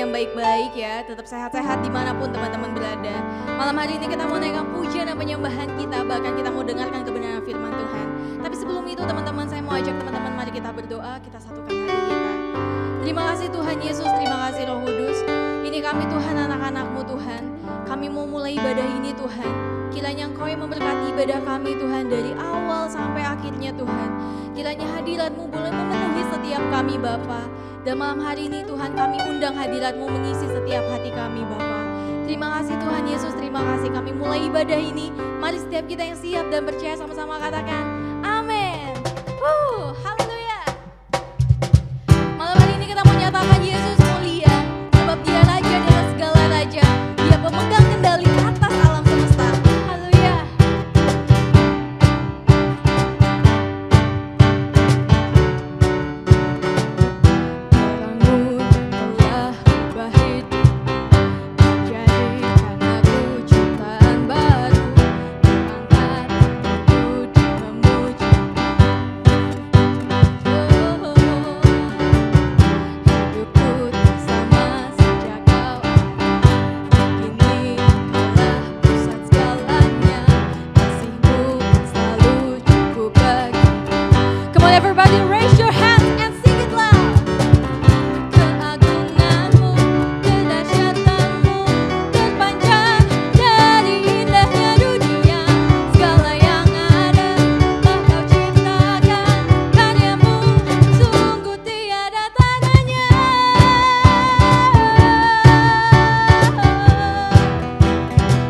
yang baik-baik ya, tetap sehat-sehat dimanapun teman-teman berada. Malam hari ini kita mau naikkan pujian dan penyembahan kita, bahkan kita mau dengarkan kebenaran firman Tuhan. Tapi sebelum itu teman-teman, saya mau ajak teman-teman, mari kita berdoa, kita satukan hati kita. Terima kasih Tuhan Yesus, terima kasih Roh Kudus. Ini kami Tuhan, anak-anak-Mu Tuhan. Kami mau mulai ibadah ini Tuhan. Kiranya Engkau yang memberkati ibadah kami Tuhan dari awal sampai akhirnya Tuhan. Kiranya hadirat-Mu boleh memenuhi setiap kami Bapa. Dan malam hari ini Tuhan kami undang hadirat-Mu mengisi setiap hati kami Bapa. Terima kasih Tuhan Yesus, terima kasih kami mulai ibadah ini. Mari setiap kita yang siap dan percaya sama-sama katakan amin. Haleluya. Malam hari ini kita mau nyatakan Yesus mulia, sebab Dia Raja di atas segala raja. Dia pemegang kendali atas alam semesta. Haleluya. Everybody raise your hands and sing it loud. Keagungan-Mu, kedahsyatan-Mu terpanjang dari indahnya dunia. Segala yang ada telah Kau ciptakan, karya-Mu sungguh tiada tandanya.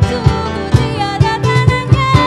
Sungguh tiada tandanya.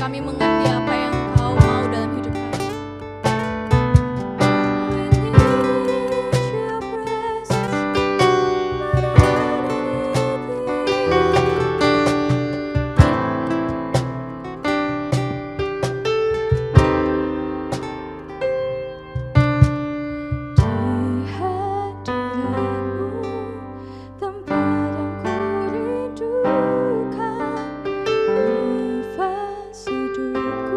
kami mengerti apa yang Kau mau dalam hidup kami. Hidupku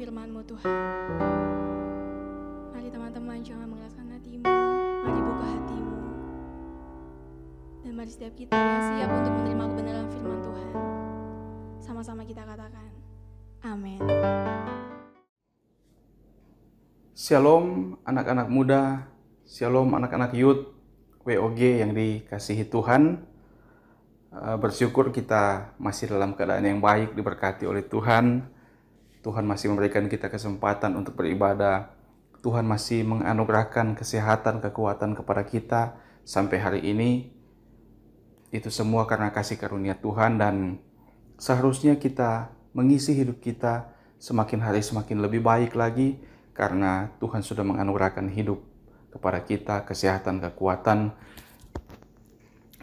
firman-Mu Tuhan. Mari teman-teman jangan mengelaskan hatimu, mari buka hatimu. Dan mari setiap kita yang siap untuk menerima kebenaran firman Tuhan, sama-sama kita katakan, amin. Shalom anak-anak muda, shalom anak-anak youth, WOG yang dikasihi Tuhan. Bersyukur kita masih dalam keadaan yang baik, diberkati oleh Tuhan. Tuhan masih memberikan kita kesempatan untuk beribadah. Tuhan masih menganugerahkan kesehatan, kekuatan kepada kita sampai hari ini. Itu semua karena kasih karunia Tuhan, dan seharusnya kita mengisi hidup kita semakin hari semakin lebih baik lagi, karena Tuhan sudah menganugerahkan hidup kepada kita, kesehatan, kekuatan,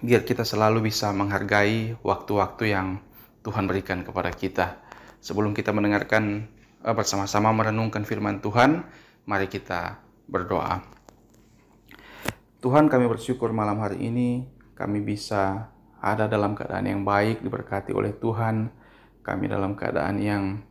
biar kita selalu bisa menghargai waktu-waktu yang Tuhan berikan kepada kita. Sebelum kita mendengarkan bersama-sama merenungkan firman Tuhan, mari kita berdoa. Tuhan, kami bersyukur malam hari ini kami bisa ada dalam keadaan yang baik, diberkati oleh Tuhan. Kami dalam keadaan yang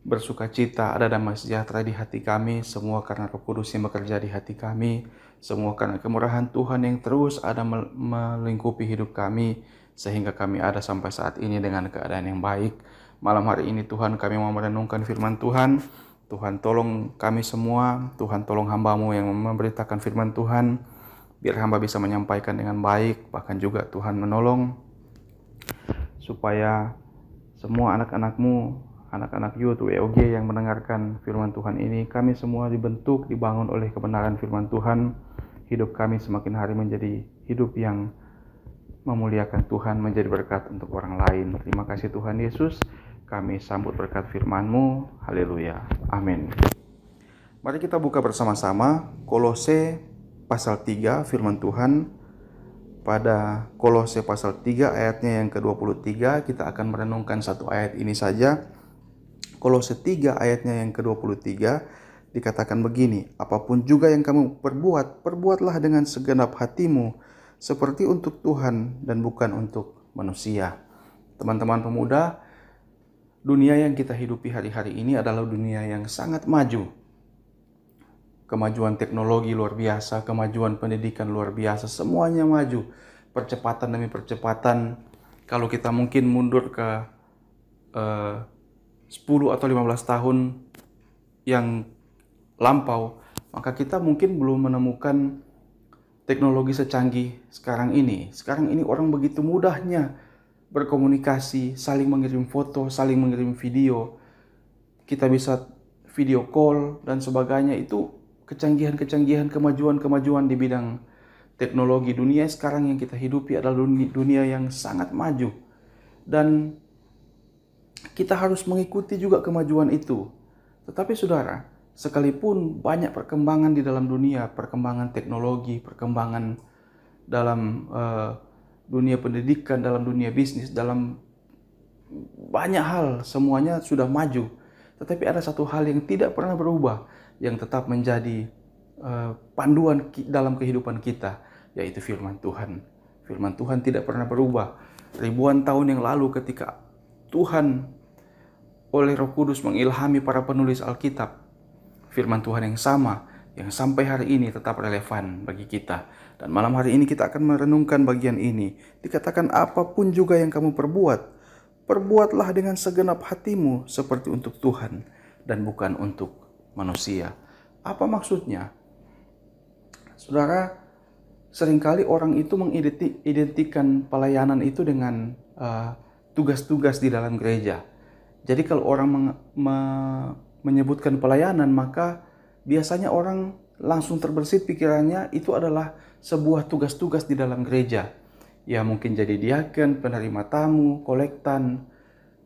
bersuka cita, ada damai sejahtera di hati kami, semua karena Roh Kudus yang bekerja di hati kami, semua karena kemurahan Tuhan yang terus ada melingkupi hidup kami, sehingga kami ada sampai saat ini dengan keadaan yang baik. Malam hari ini Tuhan, kami mau merenungkan firman Tuhan. Tuhan tolong kami semua, Tuhan tolong hamba-Mu yang memberitakan firman Tuhan, biar hamba bisa menyampaikan dengan baik, bahkan juga Tuhan menolong supaya semua anak-anak-Mu anak-anak youth WOG yang mendengarkan firman Tuhan ini. Kami semua dibentuk, dibangun oleh kebenaran firman Tuhan. Hidup kami semakin hari menjadi hidup yang memuliakan Tuhan, menjadi berkat untuk orang lain. Terima kasih Tuhan Yesus. Kami sambut berkat firman-Mu. Haleluya. Amin. Mari kita buka bersama-sama Kolose pasal 3 firman Tuhan. Pada Kolose pasal 3 ayatnya yang ke-23, kita akan merenungkan satu ayat ini saja. Kolose 3 ayatnya yang ke-23 dikatakan begini, apapun juga yang kamu perbuat, perbuatlah dengan segenap hatimu, seperti untuk Tuhan dan bukan untuk manusia. Teman-teman pemuda, dunia yang kita hidupi hari-hari ini adalah dunia yang sangat maju. Kemajuan teknologi luar biasa, kemajuan pendidikan luar biasa, semuanya maju. Percepatan demi percepatan. Kalau kita mungkin mundur ke 10 atau 15 tahun yang lampau, maka kita mungkin belum menemukan teknologi secanggih sekarang ini. Sekarang ini orang begitu mudahnya berkomunikasi, saling mengirim foto, saling mengirim video. Kita bisa video call dan sebagainya. Itu kecanggihan-kecanggihan, kemajuan-kemajuan di bidang teknologi. Dunia sekarang yang kita hidupi adalah dunia yang sangat maju. Dan kita harus mengikuti juga kemajuan itu. Tetapi saudara, sekalipun banyak perkembangan di dalam dunia, perkembangan teknologi, perkembangan dalam dunia pendidikan, dalam dunia bisnis, dalam banyak hal, semuanya sudah maju. Tetapi ada satu hal yang tidak pernah berubah, yang tetap menjadi panduan dalam kehidupan kita, yaitu firman Tuhan. Firman Tuhan tidak pernah berubah. Ribuan tahun yang lalu ketika Tuhan oleh Roh Kudus mengilhami para penulis Alkitab, firman Tuhan yang sama, yang sampai hari ini tetap relevan bagi kita. Dan malam hari ini kita akan merenungkan bagian ini. Dikatakan apapun juga yang kamu perbuat, perbuatlah dengan segenap hatimu seperti untuk Tuhan dan bukan untuk manusia. Apa maksudnya? Saudara, seringkali orang itu mengidentikan pelayanan itu dengan tugas-tugas di dalam gereja. Jadi kalau orang menyebutkan pelayanan, maka biasanya orang langsung terbersit pikirannya itu adalah sebuah tugas-tugas di dalam gereja. Ya mungkin jadi diaken, penerima tamu, kolektan,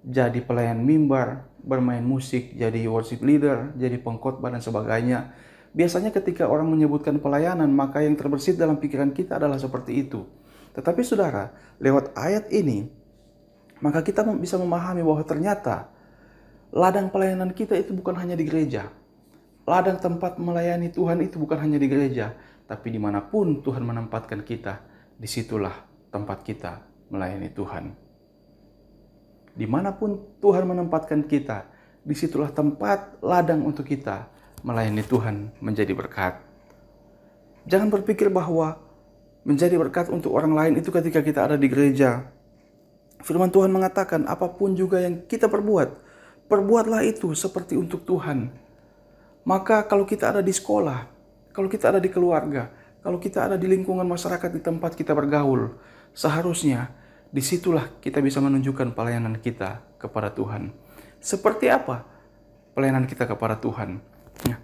jadi pelayan mimbar, bermain musik, jadi worship leader, jadi pengkhotbah dan sebagainya. Biasanya ketika orang menyebutkan pelayanan, maka yang terbersit dalam pikiran kita adalah seperti itu. Tetapi saudara, lewat ayat ini, maka kita bisa memahami bahwa ternyata ladang pelayanan kita itu bukan hanya di gereja. Ladang tempat melayani Tuhan itu bukan hanya di gereja, tapi dimanapun Tuhan menempatkan kita, disitulah tempat kita melayani Tuhan. Dimanapun Tuhan menempatkan kita, disitulah tempat ladang untuk kita melayani Tuhan menjadi berkat. Jangan berpikir bahwa menjadi berkat untuk orang lain itu ketika kita ada di gereja. Firman Tuhan mengatakan apapun juga yang kita perbuat, perbuatlah itu seperti untuk Tuhan. Maka kalau kita ada di sekolah, kalau kita ada di keluarga, kalau kita ada di lingkungan masyarakat di tempat kita bergaul, seharusnya disitulah kita bisa menunjukkan pelayanan kita kepada Tuhan. Seperti apa pelayanan kita kepada Tuhan? Ya.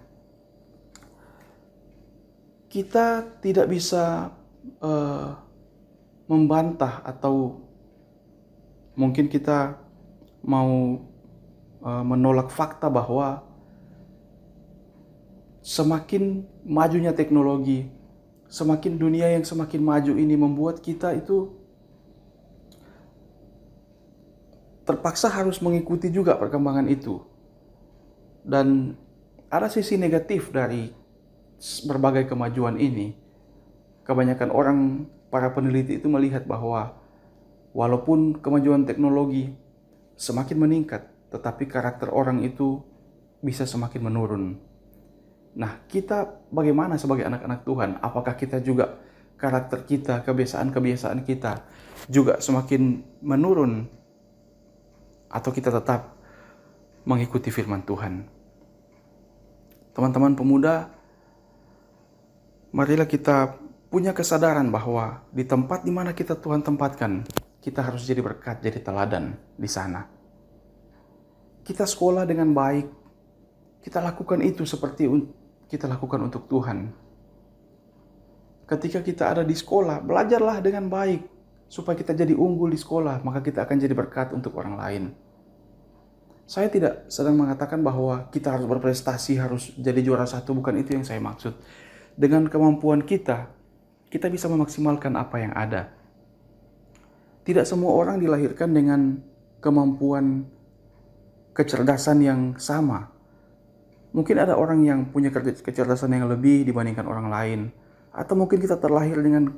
Kita tidak bisa membantah atau mungkin kita mau menolak fakta bahwa semakin majunya teknologi, semakin dunia yang semakin maju ini membuat kita itu terpaksa harus mengikuti juga perkembangan itu. Dan ada sisi negatif dari berbagai kemajuan ini. Kebanyakan orang, para peneliti itu melihat bahwa walaupun kemajuan teknologi semakin meningkat, tetapi karakter orang itu bisa semakin menurun. Nah, kita bagaimana sebagai anak-anak Tuhan? Apakah kita juga karakter kita, kebiasaan-kebiasaan kita juga semakin menurun? Atau kita tetap mengikuti firman Tuhan? Teman-teman pemuda, marilah kita punya kesadaran bahwa di tempat di mana Tuhan tempatkan, kita harus jadi berkat, jadi teladan di sana. kita sekolah dengan baik, kita lakukan itu seperti kita lakukan untuk Tuhan. Ketika kita ada di sekolah, belajarlah dengan baik supaya kita jadi unggul di sekolah, maka kita akan jadi berkat untuk orang lain. Saya tidak sedang mengatakan bahwa kita harus berprestasi, harus jadi juara satu, bukan itu yang saya maksud. Dengan kemampuan kita bisa memaksimalkan apa yang ada. Tidak semua orang dilahirkan dengan kemampuan kecerdasan yang sama. Mungkin ada orang yang punya kecerdasan yang lebih dibandingkan orang lain. Atau mungkin kita terlahir dengan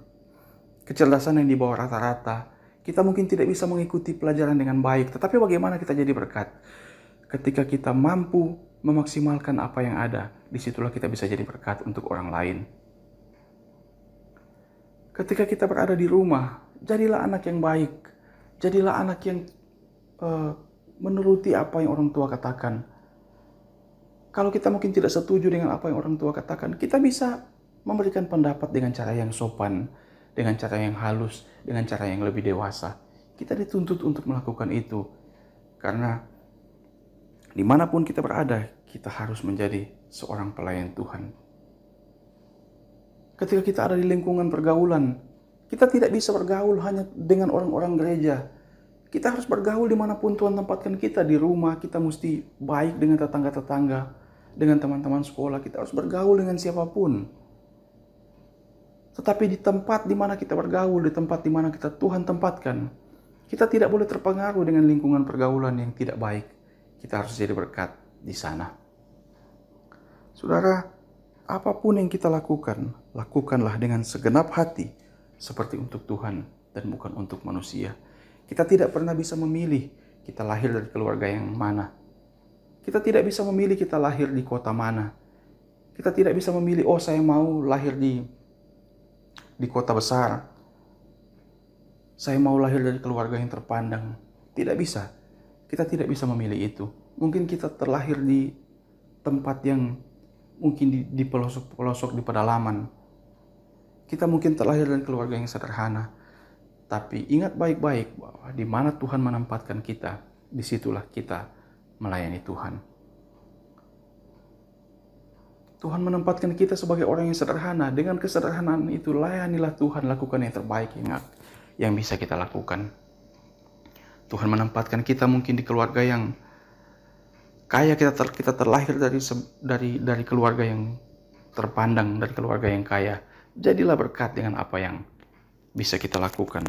kecerdasan yang di bawah rata-rata. Kita mungkin tidak bisa mengikuti pelajaran dengan baik. Tetapi bagaimana kita jadi berkat? Ketika kita mampu memaksimalkan apa yang ada, disitulah kita bisa jadi berkat untuk orang lain. Ketika kita berada di rumah, jadilah anak yang baik. Jadilah anak yang menuruti apa yang orang tua katakan. Kalau kita mungkin tidak setuju dengan apa yang orang tua katakan, kita bisa memberikan pendapat dengan cara yang sopan, dengan cara yang halus, dengan cara yang lebih dewasa. Kita dituntut untuk melakukan itu. Karena dimanapun kita berada, kita harus menjadi seorang pelayan Tuhan. Ketika kita ada di lingkungan pergaulan, kita tidak bisa bergaul hanya dengan orang-orang gereja. Kita harus bergaul dimanapun Tuhan tempatkan kita. Di rumah kita mesti baik dengan tetangga-tetangga, dengan teman-teman sekolah. Kita harus bergaul dengan siapapun. Tetapi di tempat di mana kita bergaul, di tempat di mana Tuhan tempatkan, kita tidak boleh terpengaruh dengan lingkungan pergaulan yang tidak baik. Kita harus jadi berkat di sana. Saudara, apapun yang kita lakukan, lakukanlah dengan segenap hati, seperti untuk Tuhan dan bukan untuk manusia. Kita tidak pernah bisa memilih kita lahir dari keluarga yang mana. Kita tidak bisa memilih kita lahir di kota mana. Kita tidak bisa memilih, saya mau lahir di kota besar. Saya mau lahir dari keluarga yang terpandang. Tidak bisa. Kita tidak bisa memilih itu. Mungkin kita terlahir di tempat yang mungkin di pelosok-pelosok di pedalaman. Kita mungkin terlahir dari keluarga yang sederhana. Tapi ingat baik-baik bahwa di mana Tuhan menempatkan kita, disitulah kita melayani Tuhan. Tuhan menempatkan kita sebagai orang yang sederhana. Dengan kesederhanaan itu, layanilah Tuhan, lakukan yang terbaik yang bisa kita lakukan. Tuhan menempatkan kita mungkin di keluarga yang kaya, kita terlahir dari keluarga yang terpandang, dari keluarga yang kaya. Jadilah berkat dengan apa yang bisa kita lakukan.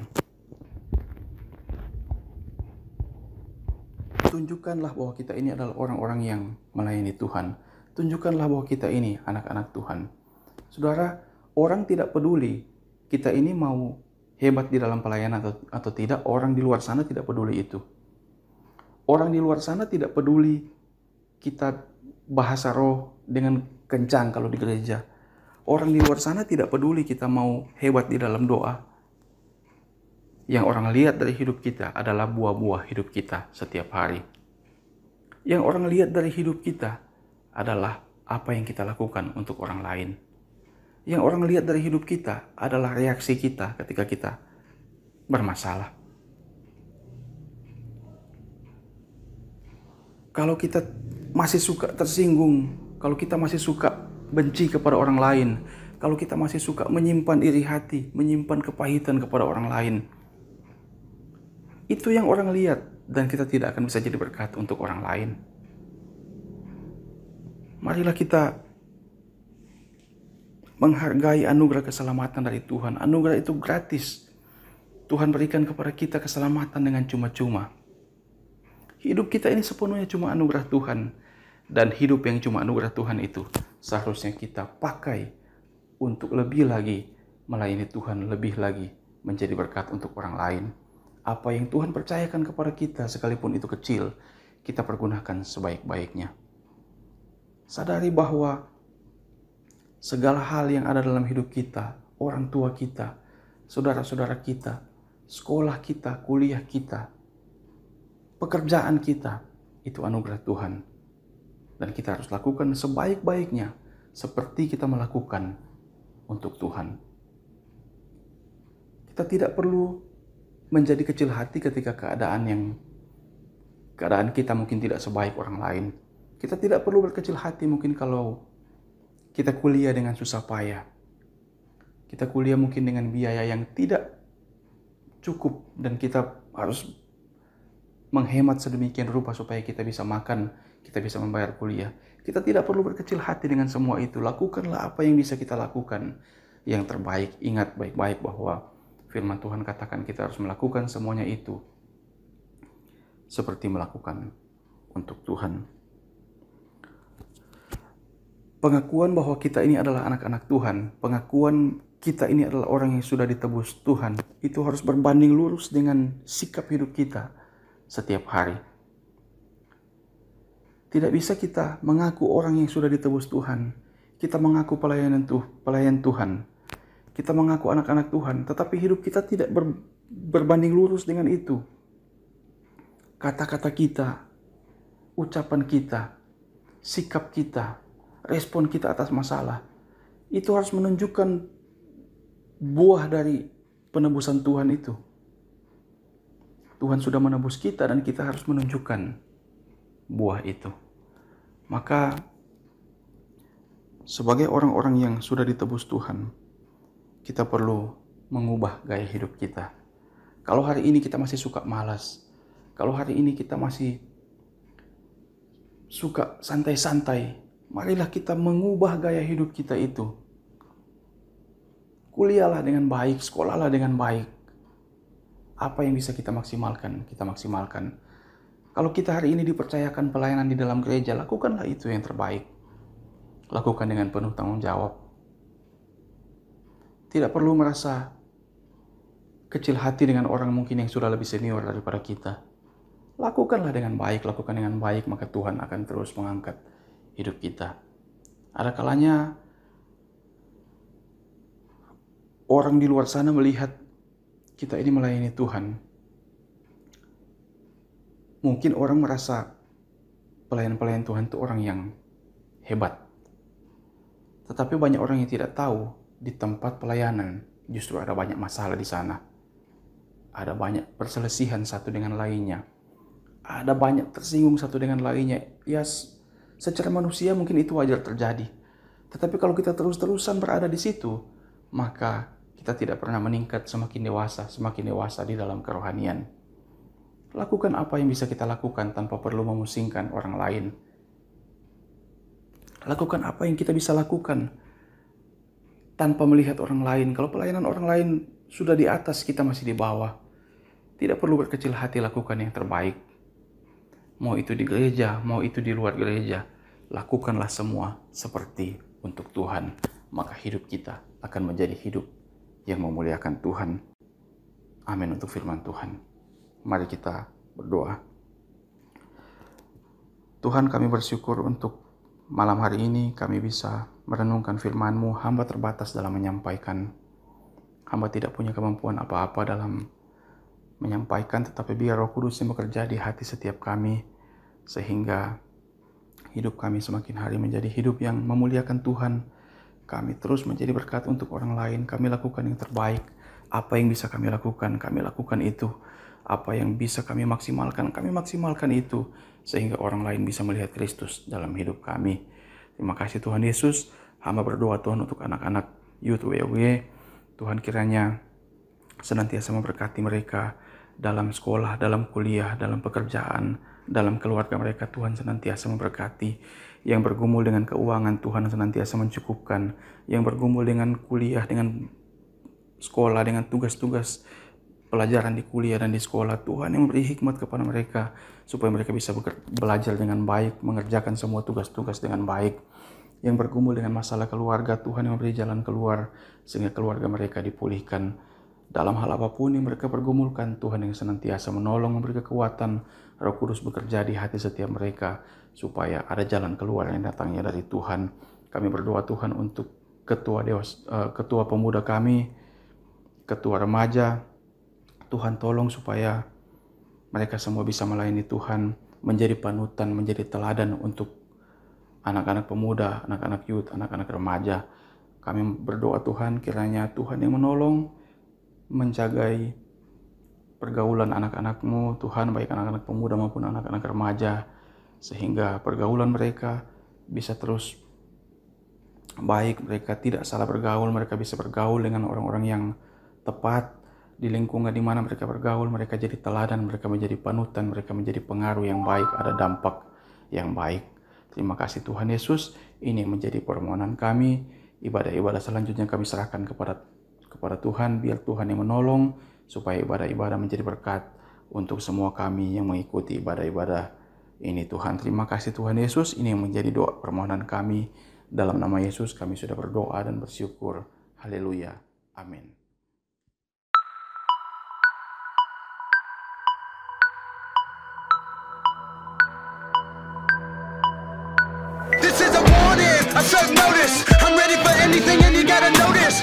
Tunjukkanlah bahwa kita ini adalah orang-orang yang melayani Tuhan. Tunjukkanlah bahwa kita ini anak-anak Tuhan. Saudara, orang tidak peduli kita ini mau hebat di dalam pelayanan atau tidak. Orang di luar sana tidak peduli itu. Orang di luar sana tidak peduli kita bahasa roh dengan kencang kalau di gereja. Orang di luar sana tidak peduli kita mau hebat di dalam doa. Yang orang lihat dari hidup kita adalah buah-buah hidup kita setiap hari. Yang orang lihat dari hidup kita adalah apa yang kita lakukan untuk orang lain. Yang orang lihat dari hidup kita adalah reaksi kita ketika kita bermasalah. Kalau kita masih suka tersinggung, kalau kita masih suka benci kepada orang lain, kalau kita masih suka menyimpan iri hati, menyimpan kepahitan kepada orang lain, itu yang orang lihat dan kita tidak akan bisa jadi berkat untuk orang lain. Marilah kita menghargai anugerah keselamatan dari Tuhan. Anugerah itu gratis. Tuhan berikan kepada kita keselamatan dengan cuma-cuma. Hidup kita ini sepenuhnya cuma anugerah Tuhan. Dan hidup yang cuma anugerah Tuhan itu seharusnya kita pakai untuk lebih lagi melayani Tuhan, lebih lagi menjadi berkat untuk orang lain. Apa yang Tuhan percayakan kepada kita, sekalipun itu kecil, kita pergunakan sebaik-baiknya. Sadari bahwa segala hal yang ada dalam hidup kita, orang tua kita, saudara-saudara kita, sekolah kita, kuliah kita, pekerjaan kita, itu anugerah Tuhan. Dan kita harus lakukan sebaik-baiknya, seperti kita melakukan untuk Tuhan. Kita tidak perlu menjadi kecil hati ketika keadaan yang keadaan kita mungkin tidak sebaik orang lain. Kita tidak perlu berkecil hati mungkin kalau kita kuliah dengan susah payah. Kita kuliah mungkin dengan biaya yang tidak cukup dan kita harus menghemat sedemikian rupa supaya kita bisa makan, kita bisa membayar kuliah. Kita tidak perlu berkecil hati dengan semua itu. Lakukanlah apa yang bisa kita lakukan yang terbaik. Ingat baik-baik bahwa firman Tuhan katakan kita harus melakukan semuanya itu seperti melakukan untuk Tuhan. Pengakuan bahwa kita ini adalah anak-anak Tuhan, pengakuan kita ini adalah orang yang sudah ditebus Tuhan, itu harus berbanding lurus dengan sikap hidup kita setiap hari. Tidak bisa kita mengaku orang yang sudah ditebus Tuhan, kita mengaku pelayan Tuhan, kita mengaku anak-anak Tuhan, tetapi hidup kita tidak berbanding lurus dengan itu. Kata-kata kita, ucapan kita, sikap kita, respon kita atas masalah, itu harus menunjukkan buah dari penebusan Tuhan itu. Tuhan sudah menebus kita dan kita harus menunjukkan buah itu. Maka sebagai orang-orang yang sudah ditebus Tuhan, kita perlu mengubah gaya hidup kita. Kalau hari ini kita masih suka malas, kalau hari ini kita masih suka santai-santai, marilah kita mengubah gaya hidup kita itu. Kuliahlah dengan baik, sekolahlah dengan baik. Apa yang bisa kita maksimalkan, kita maksimalkan. Kalau kita hari ini dipercayakan pelayanan di dalam gereja, lakukanlah itu yang terbaik. Lakukan dengan penuh tanggung jawab. Tidak perlu merasa kecil hati dengan orang mungkin yang sudah lebih senior daripada kita. Lakukanlah dengan baik, maka Tuhan akan terus mengangkat hidup kita. Ada kalanya orang di luar sana melihat kita ini melayani Tuhan. Mungkin orang merasa pelayan-pelayan Tuhan itu orang yang hebat. Tetapi banyak orang yang tidak tahu di tempat pelayanan justru ada banyak masalah di sana. Ada banyak perselisihan satu dengan lainnya. Ada banyak tersinggung satu dengan lainnya. Ya, secara manusia mungkin itu wajar terjadi. Tetapi kalau kita terus-terusan berada di situ, maka kita tidak pernah meningkat semakin dewasa di dalam kerohanian. Lakukan apa yang bisa kita lakukan tanpa perlu memusingkan orang lain. Lakukan apa yang kita bisa lakukan tanpa melihat orang lain. Kalau pelayanan orang lain sudah di atas, kita masih di bawah. Tidak perlu berkecil hati, lakukan yang terbaik. Mau itu di gereja, mau itu di luar gereja. Lakukanlah semua seperti untuk Tuhan. Maka hidup kita akan menjadi hidup yang memuliakan Tuhan. Amin untuk firman Tuhan. Mari kita berdoa. Tuhan, kami bersyukur untuk malam hari ini kami bisa merenungkan firman-Mu. Hamba terbatas dalam menyampaikan. Hamba tidak punya kemampuan apa-apa dalam menyampaikan, tetapi biar Roh Kudus yang bekerja di hati setiap kami, sehingga hidup kami semakin hari menjadi hidup yang memuliakan Tuhan. Kami terus menjadi berkat untuk orang lain. Kami lakukan yang terbaik. Apa yang bisa kami lakukan itu. Apa yang bisa kami maksimalkan itu. Sehingga orang lain bisa melihat Kristus dalam hidup kami. Terima kasih Tuhan Yesus. Hamba berdoa Tuhan untuk anak-anak Youth WOG. Tuhan kiranya senantiasa memberkati mereka dalam sekolah, dalam kuliah, dalam pekerjaan, dalam keluarga mereka. Tuhan senantiasa memberkati. Yang bergumul dengan keuangan, Tuhan senantiasa mencukupkan. Yang bergumul dengan kuliah, dengan sekolah, dengan tugas-tugas pelajaran di kuliah dan di sekolah, Tuhan yang memberi hikmat kepada mereka supaya mereka bisa belajar dengan baik, mengerjakan semua tugas-tugas dengan baik. Yang bergumul dengan masalah keluarga, Tuhan yang memberi jalan keluar sehingga keluarga mereka dipulihkan. Dalam hal apapun yang mereka pergumulkan, Tuhan yang senantiasa menolong, memberi kekuatan. Roh Kudus bekerja di hati setiap mereka supaya ada jalan keluar yang datangnya dari Tuhan. Kami berdoa Tuhan untuk ketua pemuda kami, ketua remaja. Tuhan tolong supaya mereka semua bisa melayani Tuhan, menjadi panutan, menjadi teladan untuk anak-anak pemuda, anak-anak youth, anak-anak remaja. Kami berdoa Tuhan kiranya Tuhan yang menolong, menjagai pergaulan anak-anak-Mu, Tuhan, baik anak-anak pemuda maupun anak-anak remaja, sehingga pergaulan mereka bisa terus baik, mereka tidak salah bergaul, mereka bisa bergaul dengan orang-orang yang tepat di lingkungan di mana mereka bergaul, mereka jadi teladan, mereka menjadi panutan, mereka menjadi pengaruh yang baik, ada dampak yang baik. Terima kasih Tuhan Yesus, ini menjadi permohonan kami. Ibadah-ibadah selanjutnya kami serahkan kepada Tuhan, biar Tuhan yang menolong, supaya ibadah-ibadah menjadi berkat untuk semua kami yang mengikuti ibadah-ibadah ini Tuhan. Terima kasih Tuhan Yesus, ini yang menjadi doa permohonan kami. Dalam nama Yesus kami sudah berdoa dan bersyukur. Haleluya. Amin. This is a warning, a certain notice. I'm ready for anything and you gotta notice.